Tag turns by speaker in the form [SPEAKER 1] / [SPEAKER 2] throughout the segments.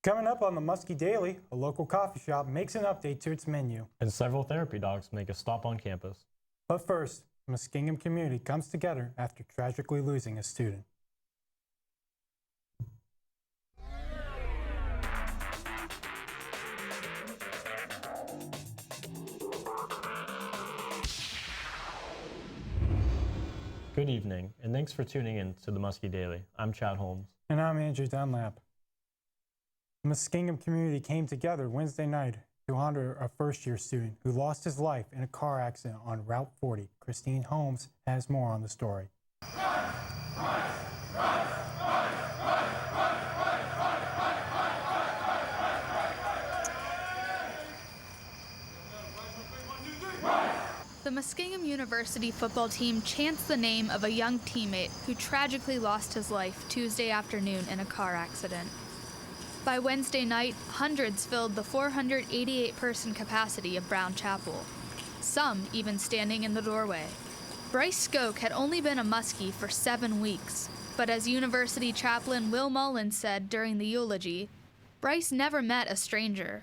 [SPEAKER 1] Coming up on the Muskie Daily, a local coffee shop makes an update to its menu.
[SPEAKER 2] And several therapy dogs make a stop on campus.
[SPEAKER 1] But first, the Muskingum community comes together after tragically losing a student.
[SPEAKER 2] Good evening, and thanks for tuning in to the Muskie Daily. I'm Chad Holmes.
[SPEAKER 1] And I'm Andrew Dunlap. The Muskingum community came together Wednesday night to honor a first-year student who lost his life in a car accident on Route 40. Christine Holmes has more on the story.
[SPEAKER 3] The Muskingum University football team chants the name of a young teammate who tragically lost his life Tuesday afternoon in a car accident. By Wednesday night, hundreds filled the 488-person capacity of Brown Chapel, some even standing in the doorway. Bryce Skoke had only been a Muskie for 7 weeks, but as University chaplain Will Mullins said during the eulogy, Bryce never met a stranger.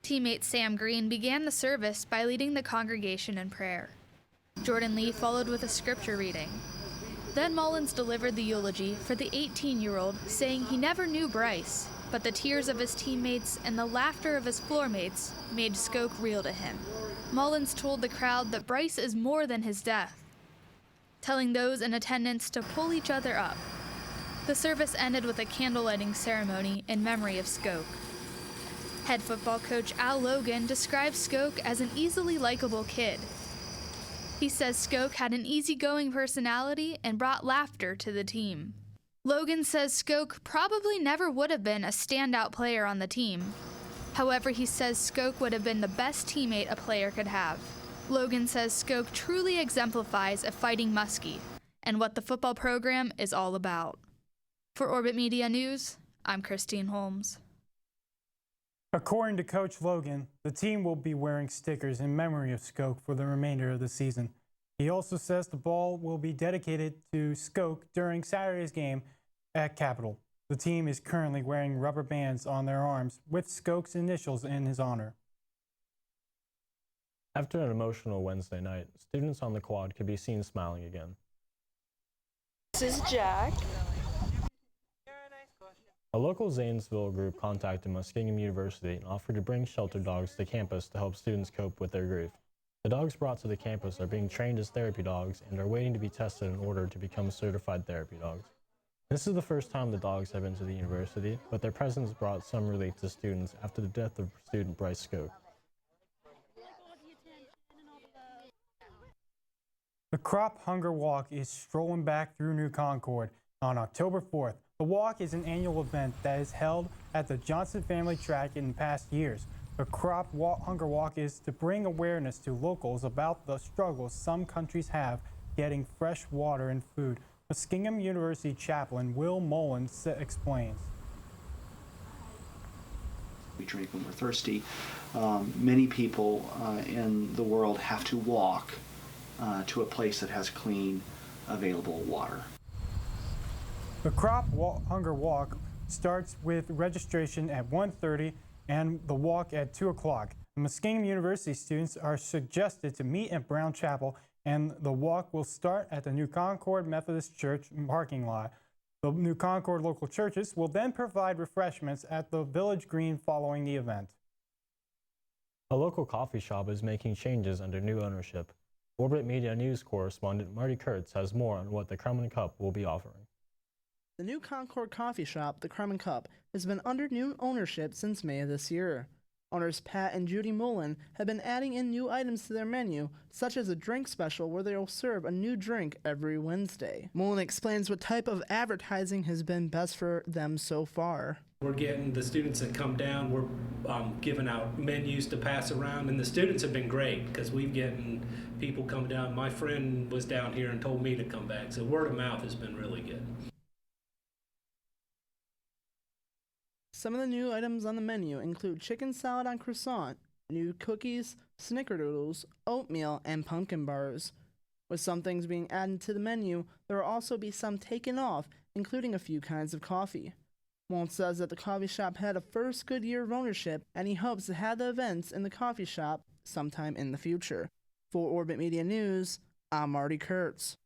[SPEAKER 3] Teammate Sam Green began the service by leading the congregation in prayer. Jordan Lee followed with a scripture reading. Then Mullins delivered the eulogy for the 18-year-old, saying he never knew Bryce, but the tears of his teammates and the laughter of his floormates made Skoke real to him. Mullins told the crowd that Bryce is more than his death, telling those in attendance to pull each other up. The service ended with a candle-lighting ceremony in memory of Skoke. Head football coach Al Logan describes Skoke as an easily likable kid. He says Skoke had an easygoing personality and brought laughter to the team. Logan says Skoke probably never would have been a standout player on the team. However, he says Skoke would have been the best teammate a player could have. Logan says Skoke truly exemplifies a fighting Muskie and what the football program is all about. For Orbit Media News, I'm Christine Holmes.
[SPEAKER 1] According to Coach Logan, the team will be wearing stickers in memory of Skoke for the remainder of the season. He also says the ball will be dedicated to Skoke during Saturday's game at Capitol. The team is currently wearing rubber bands on their arms with Skoke's initials in his honor.
[SPEAKER 2] After an emotional Wednesday night, students on the quad could be seen smiling again.
[SPEAKER 4] This is Jack.
[SPEAKER 2] A local Zanesville group contacted Muskingum University and offered to bring shelter dogs to campus to help students cope with their grief. The dogs brought to the campus are being trained as therapy dogs and are waiting to be tested in order to become certified therapy dogs. This is the first time the dogs have been to the university, but their presence brought some relief to students after the death of student Bryce Skoke.
[SPEAKER 1] The Crop Hunger Walk is strolling back through New Concord on October 4th. The walk is an annual event that is held at the Johnson Family Track in past years. The Crop Hunger Walk is to bring awareness to locals about the struggles some countries have getting fresh water and food. Muskingum University chaplain Will Mullins explains.
[SPEAKER 5] We drink when we're thirsty. Many people in the world have to walk to a place that has clean, available water.
[SPEAKER 1] The Crop Hunger Walk starts with registration at 1:30 and the walk at 2 o'clock. The Muskingum University students are suggested to meet at Brown Chapel, and the walk will start at the New Concord Methodist Church parking lot. The New Concord local churches will then provide refreshments at the Village Green following the event.
[SPEAKER 2] A local coffee shop is making changes under new ownership. Orbit Media News correspondent Marty Kurtz has more on what the Crumb and Cup will be offering.
[SPEAKER 6] The New Concord coffee shop, the Crumb and Cup, has been under new ownership since May of this year. Owners Pat and Judy Mullen have been adding in new items to their menu, such as a drink special where they will serve a new drink every Wednesday. Mullen explains what type of advertising has been best for them so far.
[SPEAKER 7] We're getting the students that come down, we're giving out menus to pass around, and the students have been great because we've getting people come down. My friend was down here and told me to come back, so word of mouth has been really good.
[SPEAKER 6] Some of the new items on the menu include chicken salad on croissant, new cookies, snickerdoodles, oatmeal, and pumpkin bars. With some things being added to the menu, there will also be some taken off, including a few kinds of coffee. Mullen says that the coffee shop had a first good year of ownership, and he hopes to have the events in the coffee shop sometime in the future. For Orbit Media News, I'm Marty Kurtz.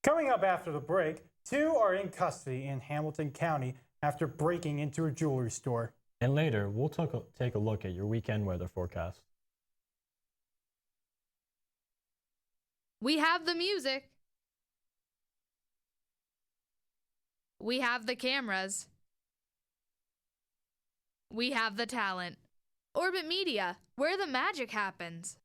[SPEAKER 1] Coming up after the break, 2 are in custody in Hamilton County after breaking into a jewelry store.
[SPEAKER 2] And later, we'll take a look at your weekend weather forecast.
[SPEAKER 3] We have the music. We have the cameras. We have the talent. Orbit Media, where the magic happens.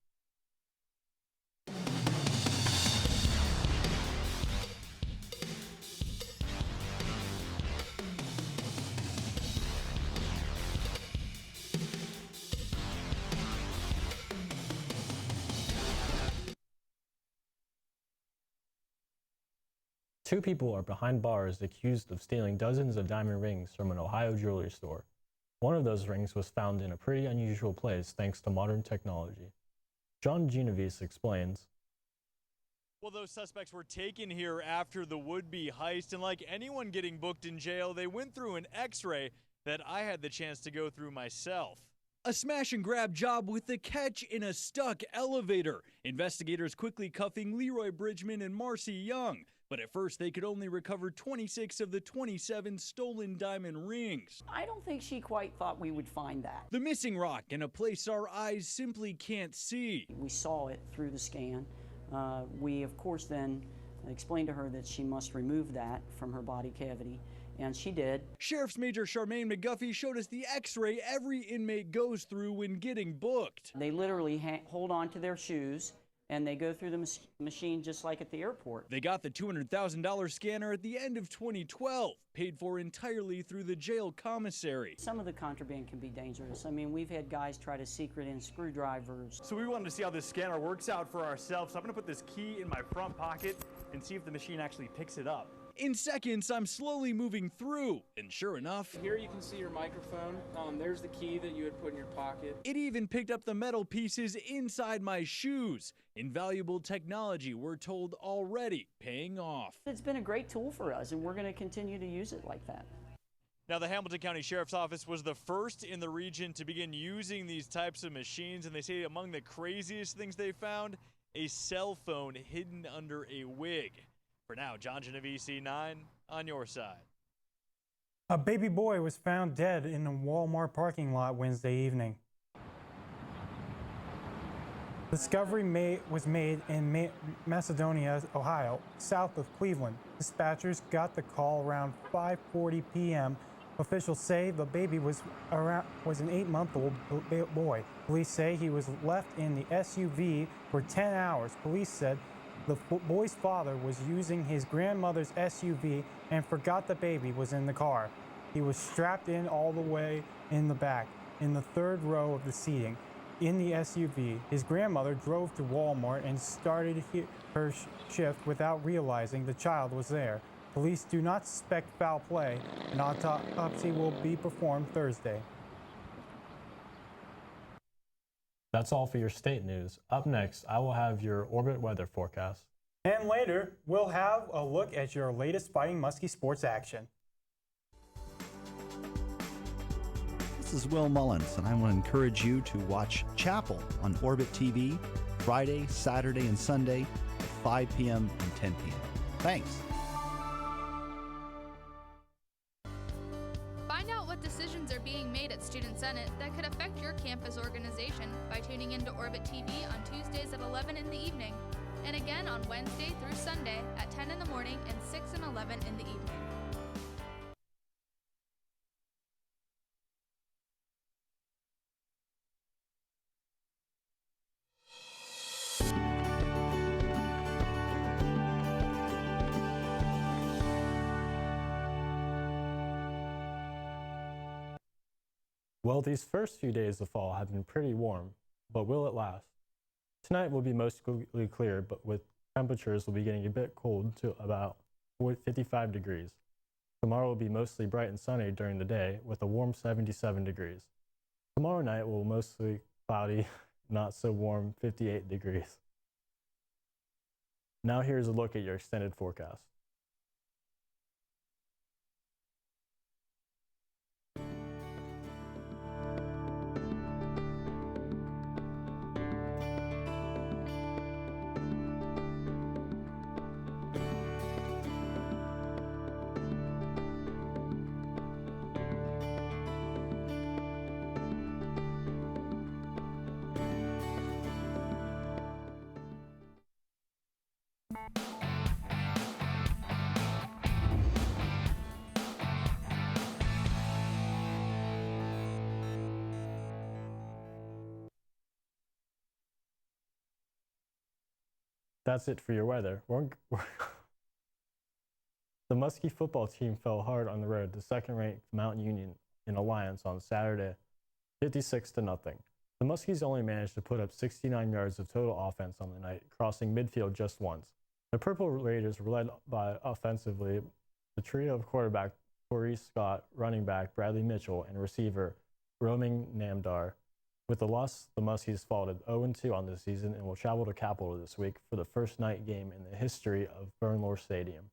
[SPEAKER 2] Two people are behind bars accused of stealing dozens of diamond rings from an Ohio jewelry store. One of those rings was found in a pretty unusual place thanks to modern technology. John Genovese explains.
[SPEAKER 8] Well, those suspects were taken here after the would-be heist, and like anyone getting booked in jail, they went through an x-ray that I had the chance to go through myself. A smash and grab job with the catch in a stuck elevator. Investigators quickly cuffing Leroy Bridgman and Marcy Young. But at first, they could only recover 26 of the 27 stolen diamond rings.
[SPEAKER 9] I don't think she quite thought we would find that.
[SPEAKER 8] The missing rock in a place our eyes simply can't see.
[SPEAKER 9] We saw it through the scan. We, of course, then explained to her that she must remove that from her body cavity, and she did.
[SPEAKER 8] Sheriff's Major Charmaine McGuffey showed us the x-ray every inmate goes through when getting booked.
[SPEAKER 9] They literally hold on to their shoes, and they go through the machine just like at the airport.
[SPEAKER 8] They got the $200,000 scanner at the end of 2012, paid for entirely through the jail commissary.
[SPEAKER 9] Some of the contraband can be dangerous. I mean, we've had guys try to secret in screwdrivers.
[SPEAKER 10] So we wanted to see how this scanner works out for ourselves. So I'm gonna put this key in my front pocket and see if the machine actually picks it up.
[SPEAKER 8] In seconds, I'm slowly moving through, and sure enough,
[SPEAKER 11] here you can see your microphone. There's the key that you had put in your pocket.
[SPEAKER 8] It even picked up the metal pieces inside my shoes. Invaluable technology, we're told, already paying off.
[SPEAKER 9] It's been a great tool for us, and we're going to continue to use it like that.
[SPEAKER 8] Now, the Hamilton County Sheriff's Office was the first in the region to begin using these types of machines, and they say among the craziest things they found, a cell phone hidden under a wig. For now, John Genovese, 9 on your side.
[SPEAKER 1] A baby boy was found dead in a Walmart parking lot Wednesday evening. Discovery was made in Macedonia, Ohio, south of Cleveland. Dispatchers got the call around 5:40 p.m. Officials say the baby was an 8-month-old boy. Police say he was left in the SUV for 10 hours. Police said the boy's father was using his grandmother's SUV and forgot the baby was in the car. He was strapped in all the way in the back, in the third row of the seating. In the SUV, his grandmother drove to Walmart and started her shift without realizing the child was there. Police do not suspect foul play. An autopsy will be performed Thursday.
[SPEAKER 2] That's all for your state news. Up next, I will have your Orbit weather forecast.
[SPEAKER 1] And later, we'll have a look at your latest Fighting Muskie sports action.
[SPEAKER 12] This is Will Mullins, and I want to encourage you to watch Chapel on Orbit TV Friday, Saturday, and Sunday at 5 p.m. and 10 p.m. Thanks.
[SPEAKER 3] Find out what decisions are being made at Student Senate that could affect your campus organization by tuning into Orbit TV on Tuesdays at 11 in the evening, and again on Wednesday through Sunday at 10 in the morning and 6 and 11 in the evening.
[SPEAKER 2] Well, these first few days of fall have been pretty warm, but will it last? Tonight will be mostly clear, but with temperatures will be getting a bit cold to about 55 degrees. Tomorrow will be mostly bright and sunny during the day with a warm 77 degrees. Tomorrow night will mostly cloudy, not so warm 58 degrees. Now here's a look at your extended forecast. That's it for your weather. The Muskie football team fell hard on the road to second-ranked Mount Union in Alliance on Saturday, 56-0. The Muskies only managed to put up 69 yards of total offense on the night, crossing midfield just once. The Purple Raiders were led by offensively the trio of quarterback Torrey Scott, running back Bradley Mitchell, and receiver Roming Namdar. With the loss, the Muskies fall to 0-2 on this season and will travel to Capital this week for the first night game in the history of Burnlore Stadium.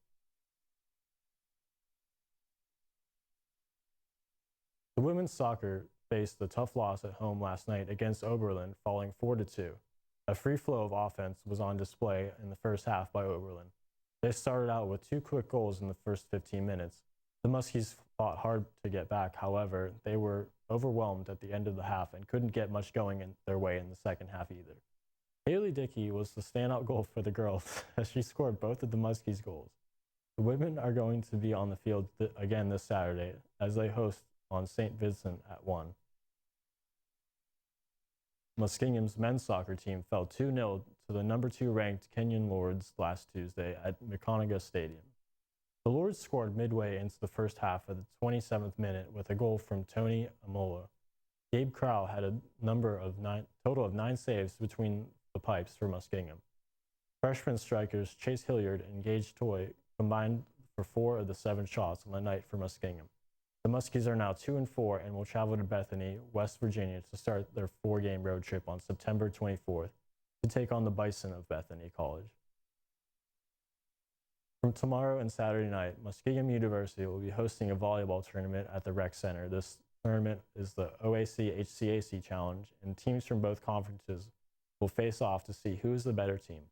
[SPEAKER 2] The women's soccer faced a tough loss at home last night against Oberlin, falling 4-2. A free flow of offense was on display in the first half by Oberlin. They started out with 2 quick goals in the first 15 minutes. The Muskies fought hard to get back. However, they were overwhelmed at the end of the half and couldn't get much going in their way in the second half either. Haley Dickey was the standout goal for the girls as she scored both of the Muskies' goals. The women are going to be on the field again this Saturday as they host on St. Vincent at 1. Muskingum's men's soccer team fell 2-0 to the number 2 ranked Kenyon Lords last Tuesday at McConaughey Stadium. The Lords scored midway into the first half at the 27th minute with a goal from Tony Amola. Gabe Crowell had a total of 9 saves between the pipes for Muskingum. Freshman strikers Chase Hilliard and Gage Toy combined for 4 of the 7 shots on the night for Muskingum. The Muskies are now 2-4 and will travel to Bethany, West Virginia to start their 4-game road trip on September 24th to take on the Bison of Bethany College. From tomorrow and Saturday night, Muskingum University will be hosting a volleyball tournament at the Rec Center. This tournament is the OAC-HCAC Challenge, and teams from both conferences will face off to see who is the better team.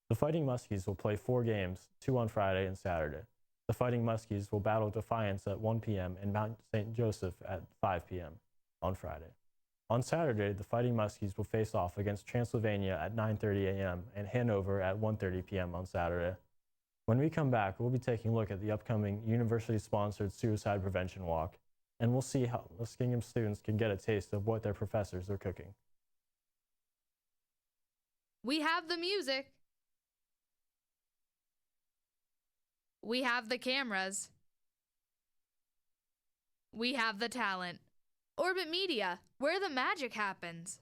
[SPEAKER 2] The Fighting Muskies will play 4 games, 2 on Friday and Saturday. The Fighting Muskies will battle Defiance at 1 p.m. and Mount St. Joseph at 5 p.m. on Friday. On Saturday, the Fighting Muskies will face off against Transylvania at 9:30 a.m. and Hanover at 1:30 p.m. on Saturday. When we come back, we'll be taking a look at the upcoming university-sponsored suicide prevention walk, and we'll see how Muskingum students can get a taste of what their professors are cooking.
[SPEAKER 3] We have the music. We have the cameras. We have the talent. Orbit Media, where the magic happens.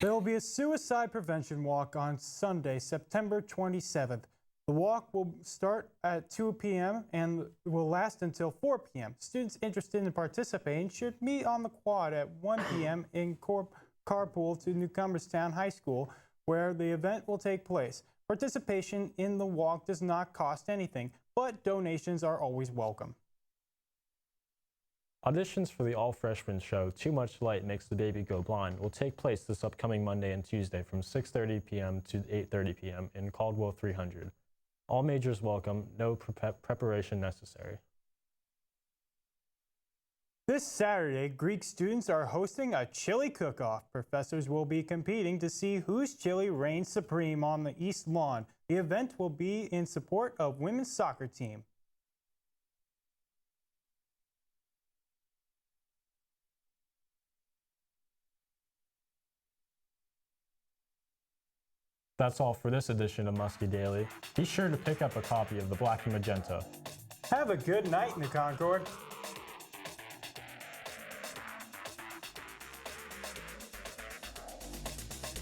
[SPEAKER 1] There will be a suicide prevention walk on Sunday, September 27th. The walk will start at 2 p.m. and will last until 4 p.m. Students interested in participating should meet on the quad at 1 p.m. in carpool to Newcomerstown High School, where the event will take place. Participation in the walk does not cost anything, but donations are always welcome.
[SPEAKER 2] Auditions for the all-freshman show, Too Much Light Makes the Baby Go Blind, will take place this upcoming Monday and Tuesday from 6:30 p.m. to 8:30 p.m. in Caldwell 300. All majors welcome, no preparation necessary.
[SPEAKER 1] This Saturday, Greek students are hosting a chili cook-off. Professors will be competing to see whose chili reigns supreme on the East Lawn. The event will be in support of women's soccer team.
[SPEAKER 2] That's all for this edition of Muskie Daily. Be sure to pick up a copy of the Black and Magenta.
[SPEAKER 1] Have a good night in the Concord.